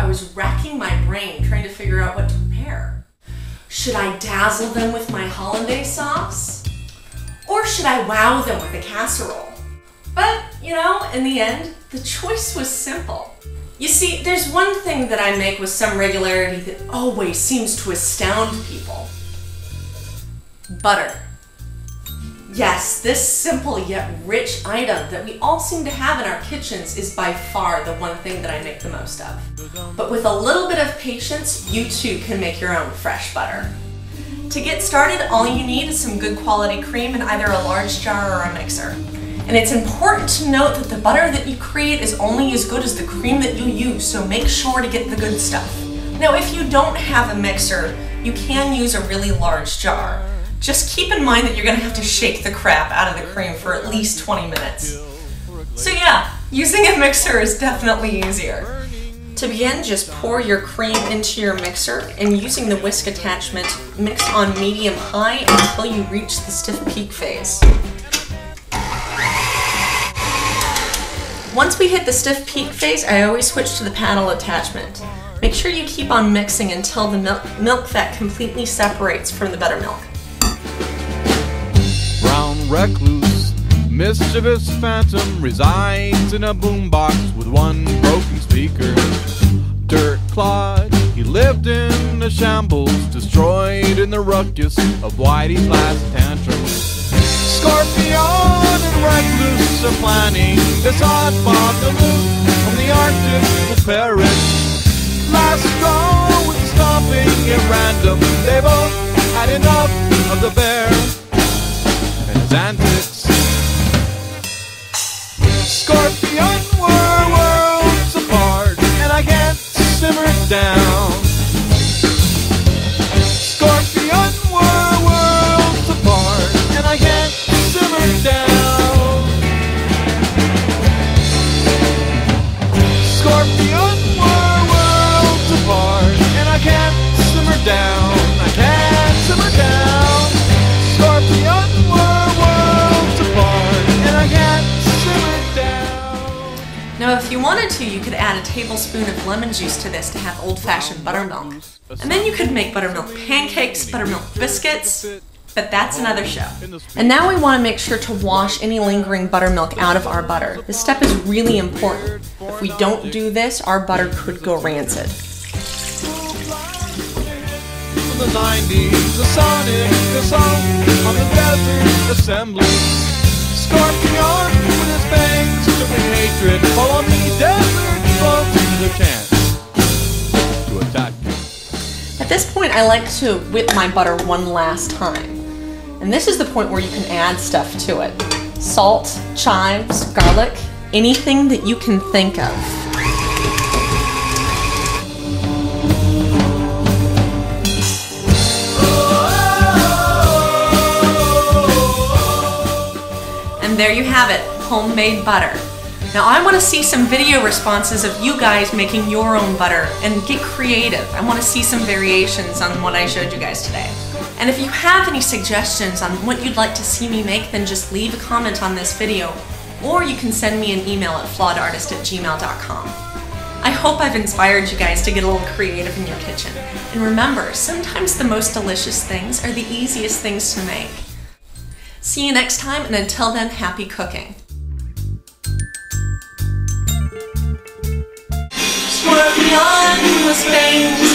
I was racking my brain trying to figure out what to prepare. Should I dazzle them with my hollandaise sauce? Or should I wow them with a casserole? But, you know, in the end, the choice was simple. You see, there's one thing that I make with some regularity that always seems to astound people. Butter. Yes, this simple yet rich item that we all seem to have in our kitchens is by far the one thing that I make the most of. But with a little bit of patience, you too can make your own fresh butter. To get started, all you need is some good quality cream in either a large jar or a mixer. And it's important to note that the butter that you create is only as good as the cream that you use, so make sure to get the good stuff. Now, if you don't have a mixer, you can use a really large jar. Just keep in mind that you're going to have to shake the crap out of the cream for at least 20 minutes. So yeah, using a mixer is definitely easier. To begin, just pour your cream into your mixer and using the whisk attachment, mix on medium-high until you reach the stiff peak phase. Once we hit the stiff peak phase, I always switch to the paddle attachment. Make sure you keep on mixing until the milk fat completely separates from the buttermilk. Brown recluse, mischievous phantom resides in a boombox with one broken speaker. Dirt clod, he lived in a shambles, destroyed in the ruckus of Whitey's last tantrum. Scorpion and recluse are planning this odd bogaloon from the Arctic will perish. Last straw with stomping at random, they both had enough of the bear and his antics. Scorpion were worlds apart, and I can't simmer down. Scorpion were worlds apart, and I can't simmer down. Scorpion were worlds apart, and I can't simmer down. I can't simmer down. Scorpion were worlds apart, and I can't simmer down. Now, if you wanted to, you could add a tablespoon of lemon juice to this to have old-fashioned buttermilk. And then you could make buttermilk pancakes, buttermilk biscuits, but that's another show. And now we want to make sure to wash any lingering buttermilk out of our butter. This step is really important. If we don't do this, our butter could go rancid. The 90s, the Sonic, the song on the desert assembly. Scorpion with his fangs, dripping hatred. Follow me, desert folks, the chance to attack you. At this point, I like to whip my butter one last time. And this is the point where you can add stuff to it. Salt, chives, garlic, anything that you can think of. And there you have it, homemade butter. Now I want to see some video responses of you guys making your own butter and get creative. I want to see some variations on what I showed you guys today. And if you have any suggestions on what you'd like to see me make, then just leave a comment on this video, or you can send me an email at flawedartist@gmail.com. I hope I've inspired you guys to get a little creative in your kitchen. And remember, sometimes the most delicious things are the easiest things to make. See you next time, and until then, happy cooking. Scorpion was famed